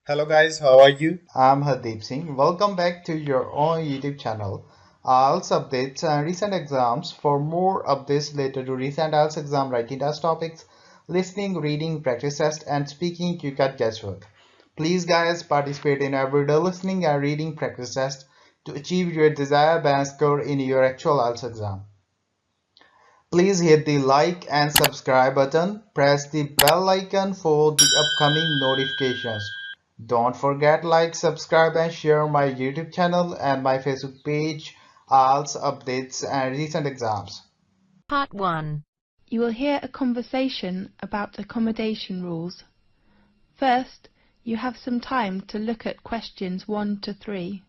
Hello guys, how are you? I'm Hardeep Singh. Welcome back to your own YouTube channel. IELTS updates and recent exams. For more updates related to recent IELTS exam writing test topics, listening, reading, practice test, and speaking, you got guesswork. Please, guys, participate in everyday listening and reading practice test to achieve your desired band score in your actual IELTS exam. Please hit the like and subscribe button. Press the bell icon for the upcoming notifications. Don't forget like, subscribe and share my YouTube channel and my Facebook page, IELTS updates and recent exams. Part 1. You will hear a conversation about accommodation rules. First, you have some time to look at questions 1 to 3.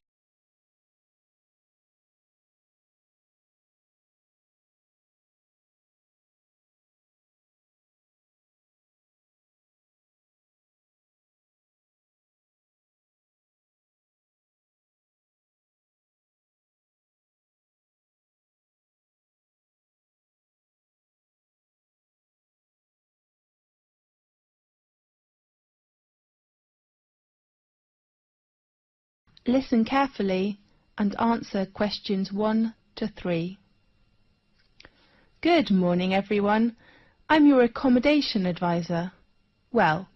Listen carefully and answer questions 1 to 3. Good morning, everyone. I'm your accommodation advisor. Well,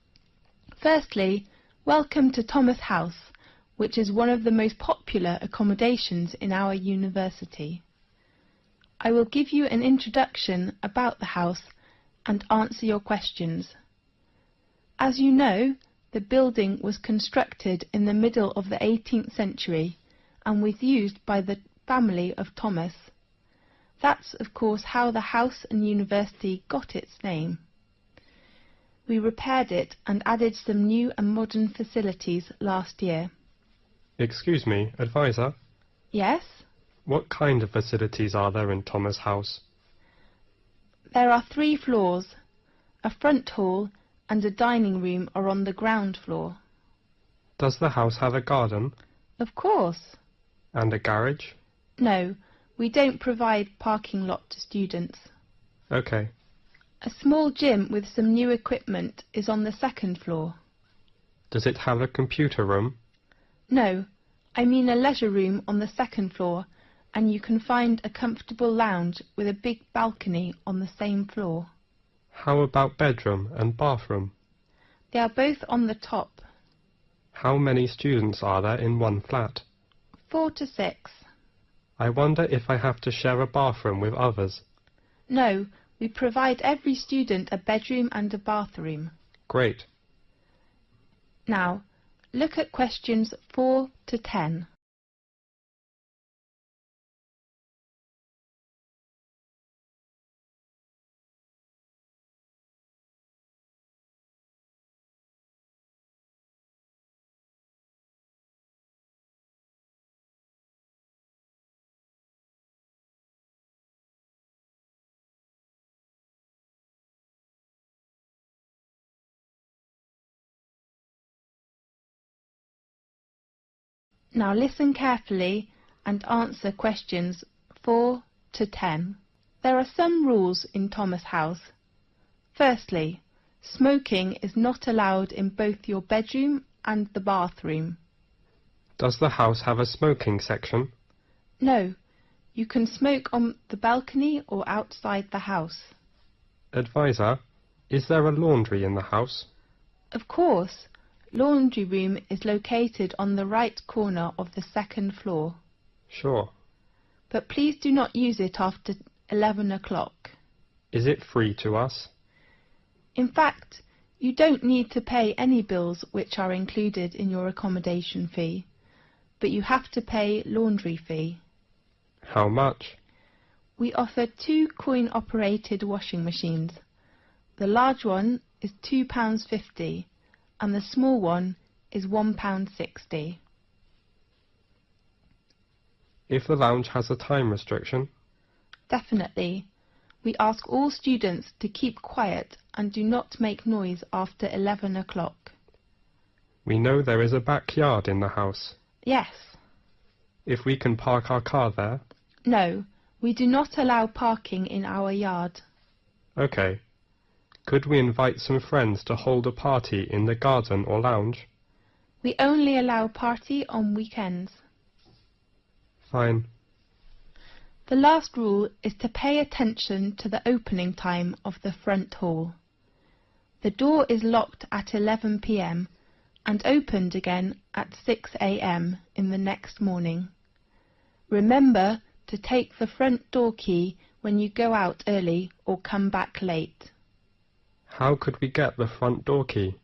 firstly, welcome to Thomas House, which is one of the most popular accommodations in our university. I will give you an introduction about the house and answer your questions. As you know, the building was constructed in the middle of the 18th century and was used by the family of Thomas. That's, of course, how the house and university got its name. We repaired it and added some new and modern facilities last year. Excuse me, advisor. Yes? What kind of facilities are there in Thomas House? There are 3 floors. A front hall and a dining room are on the ground floor. Does the house have a garden? Of course. And a garage? No, we don't provide parking lot to students. Okay. A small gym with some new equipment is on the 2nd floor. Does it have a computer room? No, I mean a leisure room on the 2nd floor, and you can find a comfortable lounge with a big balcony on the same floor. How about bedroom and bathroom? They are both on the top. How many students are there in one flat? 4 to 6. I wonder if I have to share a bathroom with others. No, we provide every student a bedroom and a bathroom. Great. Now, look at questions 4 to 10. Now listen carefully and answer questions 4 to 10. There are some rules in Thomas House. Firstly, smoking is not allowed in both your bedroom and the bathroom. Does the house have a smoking section? No, you can smoke on the balcony or outside the house. Advisor, is there a laundry in the house? Of course, laundry room is located on the right corner of the 2nd floor. Sure. But please do not use it after 11 o'clock. Is it free to us? In fact, you don't need to pay any bills which are included in your accommodation fee, but you have to pay laundry fee. How much? We offer 2 coin-operated washing machines. The large one is £2.50 and the small one is £1.60. If the lounge has a time restriction? Definitely. We ask all students to keep quiet and do not make noise after 11 o'clock. We know there is a backyard in the house. Yes. If we can park our car there? No, we do not allow parking in our yard. Okay. Could we invite some friends to hold a party in the garden or lounge? We only allow party on weekends. Fine. The last rule is to pay attention to the opening time of the front hall. The door is locked at 11 p.m. and opened again at 6 a.m. in the next morning. Remember to take the front door key when you go out early or come back late. How could we get the front door key?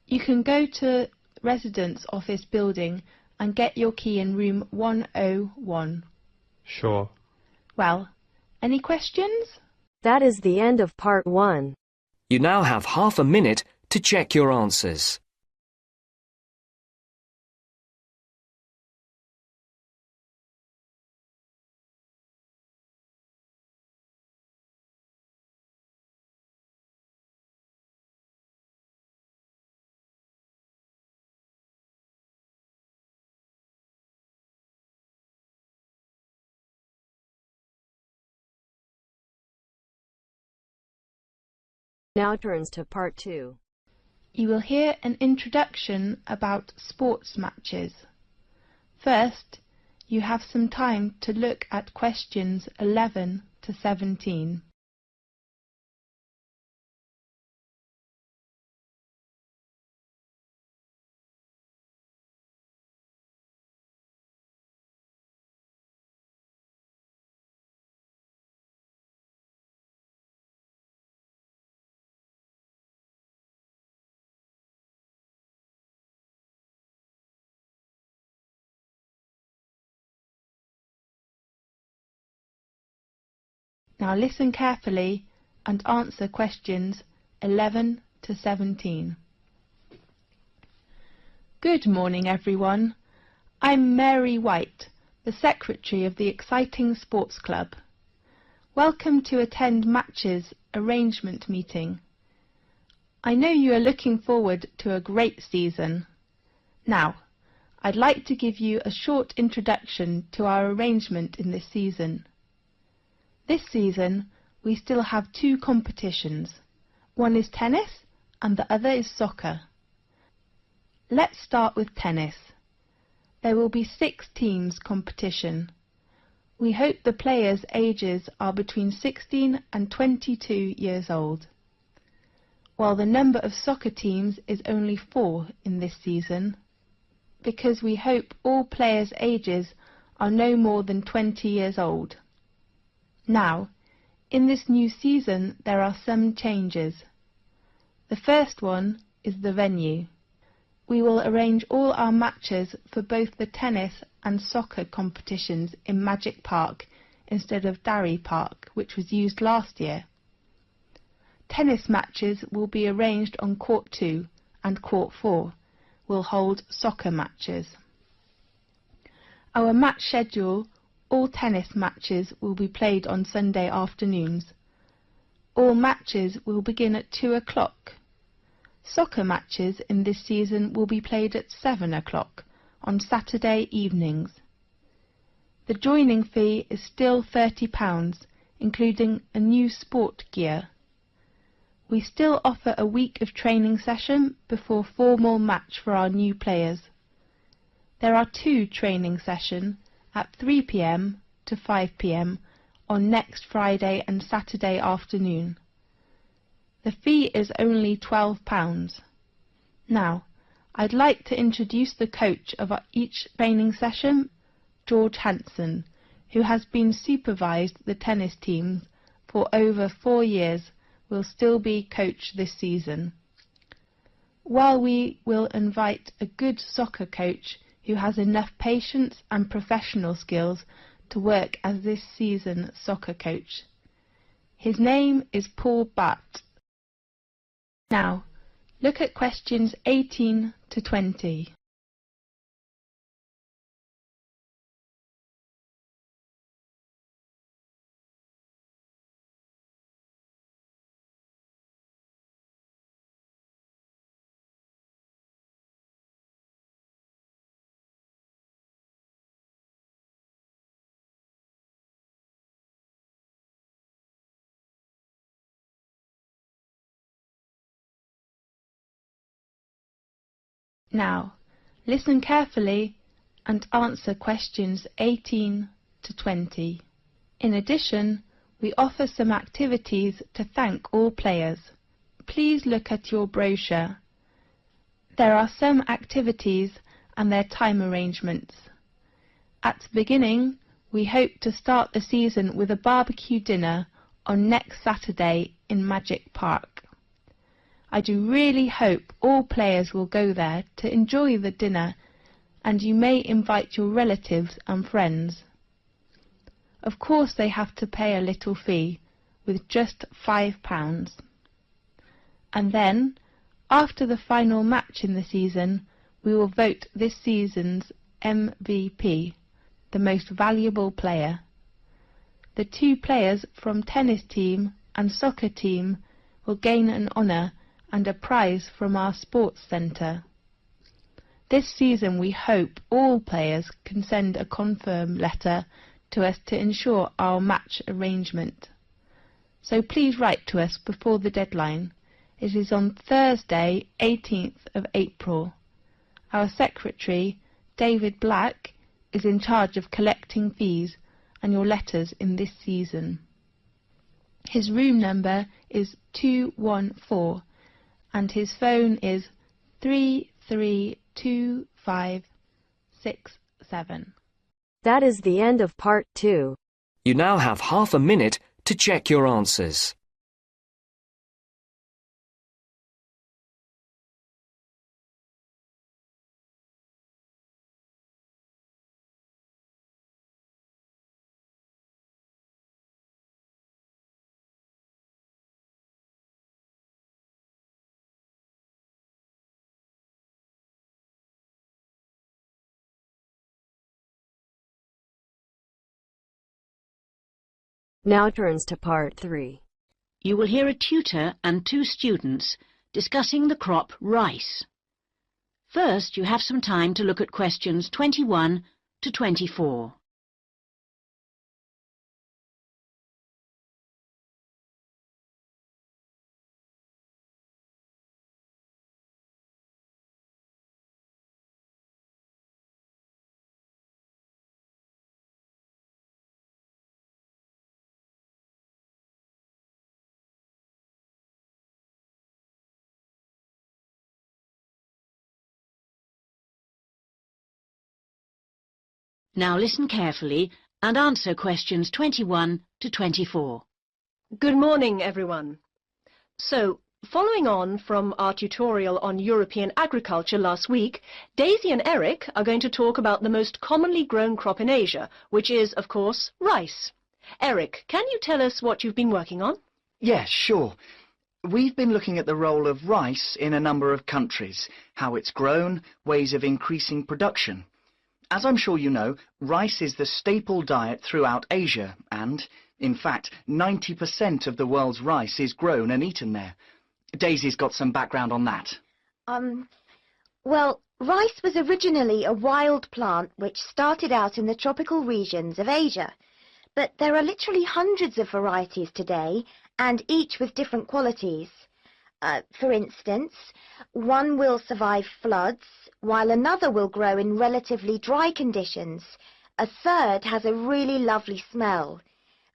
You can go to Residence Office building and get your key in room 101. Sure. Well, any questions? That is the end of part 1. You now have half a minute to check your answers. Now turns to part 2. You will hear an introduction about sports matches. First, you have some time to look at questions 11 to 17. Now listen carefully and answer questions 11 to 17. Good morning, everyone. I'm Mary White, the Secretary of the exciting sports club. Welcome to attend Matches arrangement meeting. I know you are looking forward to a great season. Now, I'd like to give you a short introduction to our arrangement in this season. This season, we still have 2 competitions. One is tennis and the other is soccer. Let's start with tennis. There will be 6 teams competition. We hope the players' ages are between 16 and 22 years old. While the number of soccer teams is only 4 in this season, because we hope all players' ages are no more than 20 years old. Now, in this new season there are some changes. The first one is the venue. We will arrange all our matches for both the tennis and soccer competitions in Magic Park instead of Darry Park, which was used last year. Tennis matches will be arranged on Court 2 and Court 4 will hold soccer matches. Our match schedule: all tennis matches will be played on Sunday afternoons. All matches will begin at 2 o'clock. Soccer matches in this season will be played at 7 o'clock on Saturday evenings. The joining fee is still £30, including a new sport gear. We still offer a week of training session before formal match for our new players. There are 2 training sessions at 3 p.m. to 5 p.m. on next Friday and Saturday afternoon. The fee is only £12. Now, I'd like to introduce the coach of each training session, George Hanson, who has been supervised the tennis teams for over 4 years, will still be coach this season. While we will invite a good soccer coach who has enough patience and professional skills to work as this season's soccer coach. His name is Paul Batt. Now, look at questions 18 to 20. Now, Listen carefully and answer questions 18 to 20. In addition, we offer some activities to thank all players. Please look at your brochure. There are some activities and their time arrangements. At the beginning, we hope to start the season with a barbecue dinner on next Saturday in Magic Park. I do really hope all players will go there to enjoy the dinner, and you may invite your relatives and friends. Of course they have to pay a little fee, with just £5. And then, after the final match in the season, we will vote this season's MVP, the most valuable player. The 2 players from tennis team and soccer team will gain an honour and a prize from our sports centre. This season we hope all players can send a confirm letter to us to ensure our match arrangement. So please write to us before the deadline. It is on Thursday, 18th of April. Our secretary, David Black, is in charge of collecting fees and your letters in this season. His room number is 214 and his phone is 332567. That is the end of part 2. You now have half a minute to check your answers. Now turns to part 3. You will hear a tutor and 2 students discussing the crop rice. First, you have some time to look at questions 21 to 24. Now listen carefully and answer questions 21 to 24. Good morning, everyone. So, following on from our tutorial on European agriculture last week, Daisy and Eric are going to talk about the most commonly grown crop in Asia, which is, of course, rice. Eric, can you tell us what you've been working on? Yes, sure. We've been looking at the role of rice in a number of countries, how it's grown, ways of increasing production. As I'm sure you know, rice is the staple diet throughout Asia and, in fact, 90% of the world's rice is grown and eaten there. Daisy's got some background on that. Well, rice was originally a wild plant which started out in the tropical regions of Asia. But there are literally hundreds of varieties today, and each with different qualities. For instance, one will survive floods, while another will grow in relatively dry conditions. A third has a really lovely smell.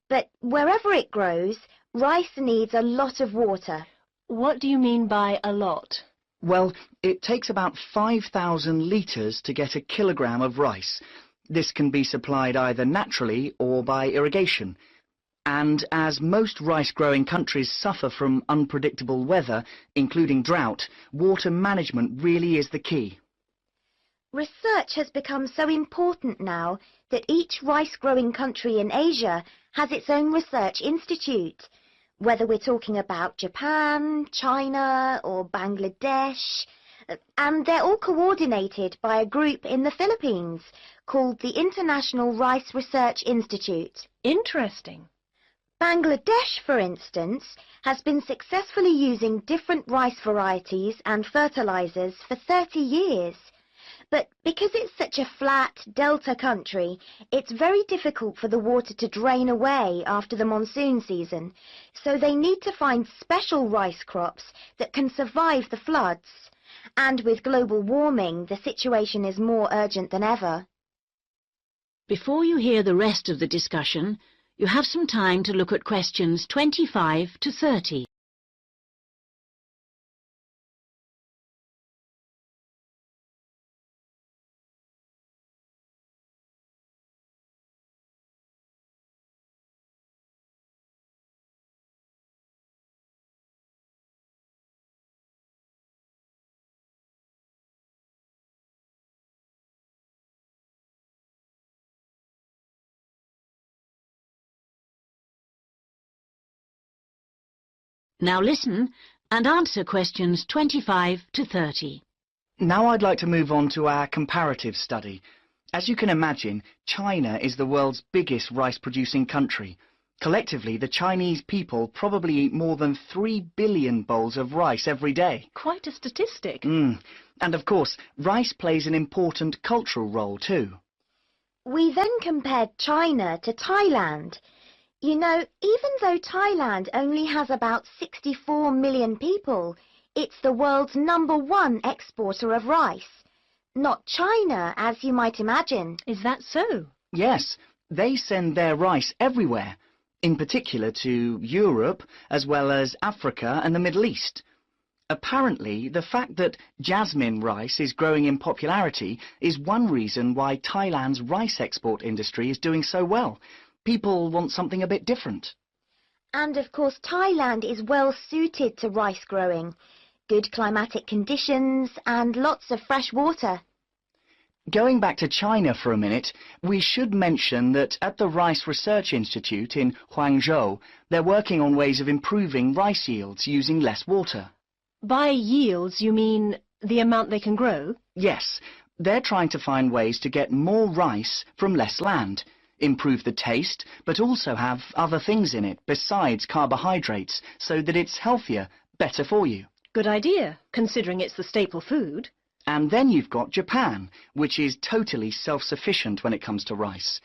But wherever it grows, rice needs a lot of water. What do you mean by a lot? Well, it takes about 5,000 litres to get a kilogram of rice. This can be supplied either naturally or by irrigation. And as most rice-growing countries suffer from unpredictable weather, including drought, water management really is the key. Research has become so important now that each rice-growing country in Asia has its own research institute. Whether we're talking about Japan, China or Bangladesh, and they're all coordinated by a group in the Philippines called the International Rice Research Institute. Interesting. Bangladesh, for instance, has been successfully using different rice varieties and fertilizers for 30 years. But because it's such a flat delta country, it's very difficult for the water to drain away after the monsoon season. So they need to find special rice crops that can survive the floods. And with global warming, the situation is more urgent than ever. Before you hear the rest of the discussion, you have some time to look at questions 25 to 30. Now listen and answer questions 25 to 30. Now I'd like to move on to our comparative study. As you can imagine, China is the world's biggest rice-producing country. Collectively, the Chinese people probably eat more than 3 billion bowls of rice every day. Quite a statistic. And of course, rice plays an important cultural role too. We then compared China to Thailand. You know, even though Thailand only has about 64 million people, it's the world's #1 exporter of rice. Not China, as you might imagine. Is that so? Yes, they send their rice everywhere, in particular to Europe, as well as Africa and the Middle East. Apparently, the fact that jasmine rice is growing in popularity is one reason why Thailand's rice export industry is doing so well. People want something a bit different. And of course, Thailand is well suited to rice growing. Good climatic conditions and lots of fresh water. Going back to China for a minute, we should mention that at the Rice Research Institute in Huangzhou, they're working on ways of improving rice yields using less water. By yields, you mean the amount they can grow? Yes, they're trying to find ways to get more rice from less land, improve the taste, but also have other things in it besides carbohydrates, so that it's healthier, better for you. Good idea, considering it's the staple food. And then you've got Japan, which is totally self-sufficient when it comes to rice.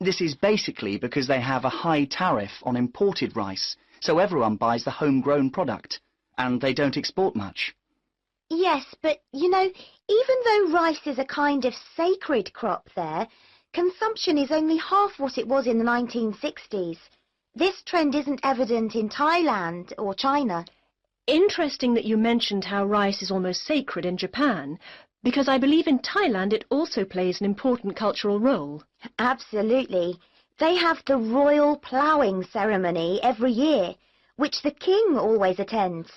This is basically because they have a high tariff on imported rice, so everyone buys the homegrown product, and they don't export much. Yes, but you know, even though rice is a kind of sacred crop there, consumption is only half what it was in the 1960s. This trend isn't evident in Thailand or China. Interesting that you mentioned how rice is almost sacred in Japan, because I believe in Thailand it also plays an important cultural role. Absolutely. They have the royal ploughing ceremony every year, which the king always attends,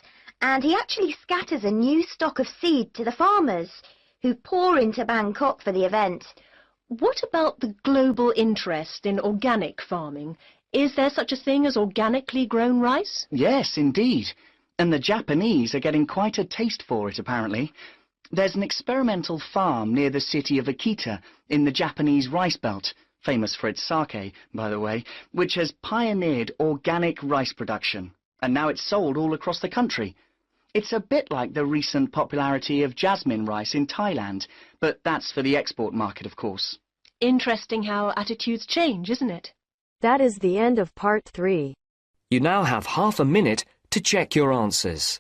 and he actually scatters a new stock of seed to the farmers, who pour into Bangkok for the event. What about the global interest in organic farming? Is there such a thing as organically grown rice? Yes, indeed. And the Japanese are getting quite a taste for it, apparently. There's an experimental farm near the city of Akita in the Japanese rice belt, famous for its sake, by the way, which has pioneered organic rice production, and now it's sold all across the country. It's a bit like the recent popularity of jasmine rice in Thailand, but that's for the export market, of course. Interesting how attitudes change, isn't it? That is the end of part 3. You now have half a minute to check your answers.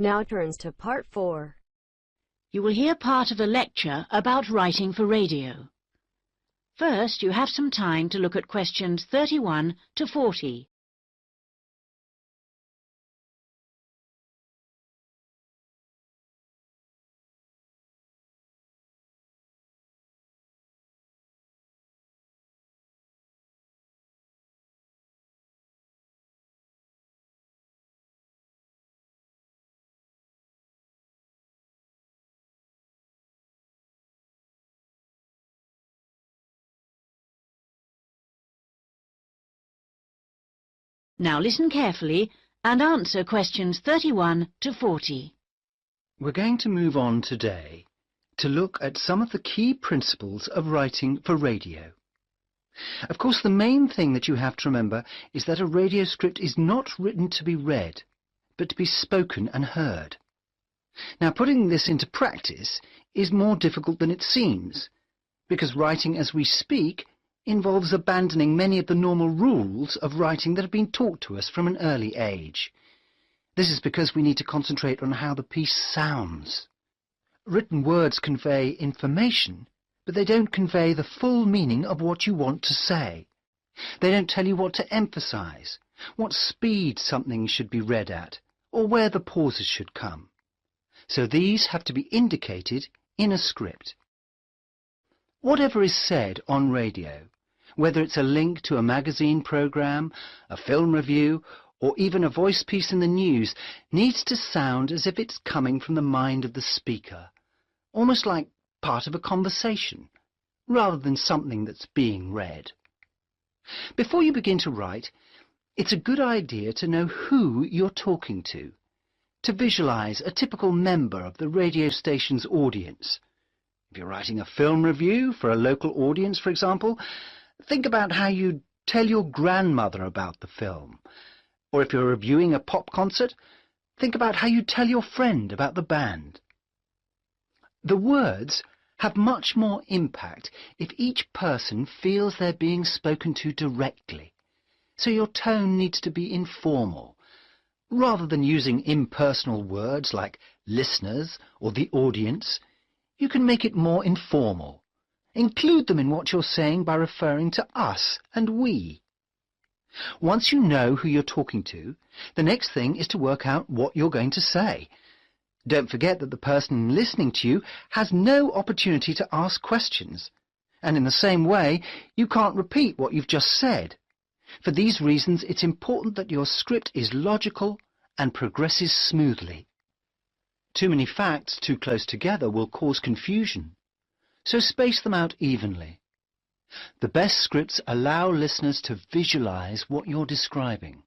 Now turns to part 4. You will hear part of a lecture about writing for radio. First, you have some time to look at questions 31 to 40. Now listen carefully and answer questions 31 to 40. We're going to move on today to look at some of the key principles of writing for radio. Of course, the main thing that you have to remember is that a radio script is not written to be read, but to be spoken and heard. Now, putting this into practice is more difficult than it seems, because writing as we speak involves abandoning many of the normal rules of writing that have been taught to us from an early age. This is because we need to concentrate on how the piece sounds. Written words convey information, but they don't convey the full meaning of what you want to say. They don't tell you what to emphasize, what speed something should be read at, or where the pauses should come. So these have to be indicated in a script. Whatever is said on radio, whether it's a link to a magazine program, a film review, or even a voice piece in the news, needs to sound as if it's coming from the mind of the speaker, almost like part of a conversation, rather than something that's being read. Before you begin to write, it's a good idea to know who you're talking to visualize a typical member of the radio station's audience. If you're writing a film review for a local audience, for example, think about how you'd tell your grandmother about the film. Or if you're reviewing a pop concert, think about how you'd tell your friend about the band. The words have much more impact if each person feels they're being spoken to directly. So your tone needs to be informal. Rather than using impersonal words like listeners or the audience, you can make it more informal. Include them in what you're saying by referring to us and we. Once you know who you're talking to, the next thing is to work out what you're going to say. Don't forget that the person listening to you has no opportunity to ask questions. And in the same way, you can't repeat what you've just said. For these reasons, it's important that your script is logical and progresses smoothly. Too many facts too close together will cause confusion, so space them out evenly. The best scripts allow listeners to visualize what you're describing.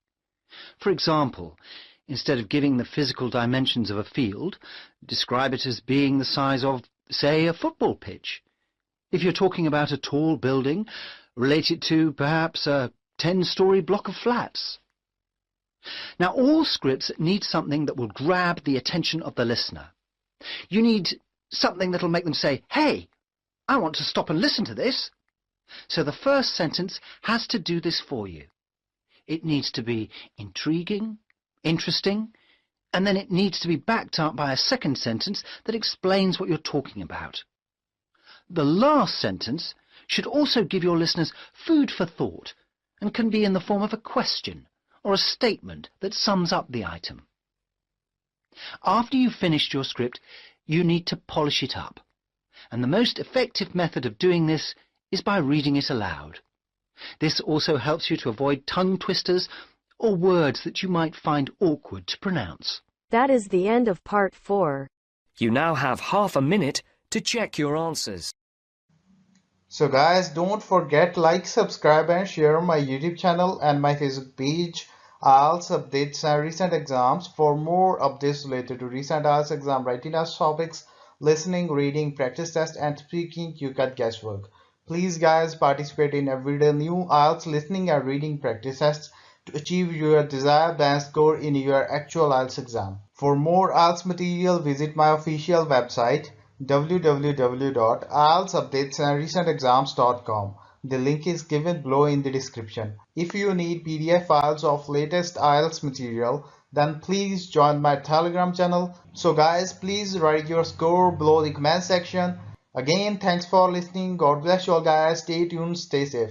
For example, instead of giving the physical dimensions of a field, describe it as being the size of, say, a football pitch. If you're talking about a tall building, relate it to perhaps a 10-story block of flats. Now, all scripts need something that will grab the attention of the listener. You need something that'll make them say, "Hey, I want to stop and listen to this." So the first sentence has to do this for you. It needs to be intriguing, interesting, and then it needs to be backed up by a second sentence that explains what you're talking about. The last sentence should also give your listeners food for thought and can be in the form of a question or a statement that sums up the item. After you've finished your script, you need to polish it up, and the most effective method of doing this is by reading it aloud. This also helps you to avoid tongue twisters or words that you might find awkward to pronounce. That is the end of part 4. You now have half a minute to check your answers. So guys, don't forget like, subscribe and share my YouTube channel and my Facebook page, IELTS updates and recent exams. For more updates related to recent IELTS exam writing test topics, listening, reading, practice test and speaking, you got guesswork. Please guys, participate in everyday new IELTS listening and reading practice tests to achieve your desired band score in your actual IELTS exam. For more IELTS material, visit my official website www.ieltsupdatesandrecentexams.com. The link is given below in the description. If you need PDF files of latest IELTS material, then please join my Telegram channel. So guys, please write your score below the comment section. Again, thanks for listening. God bless you all guys. Stay tuned, stay safe.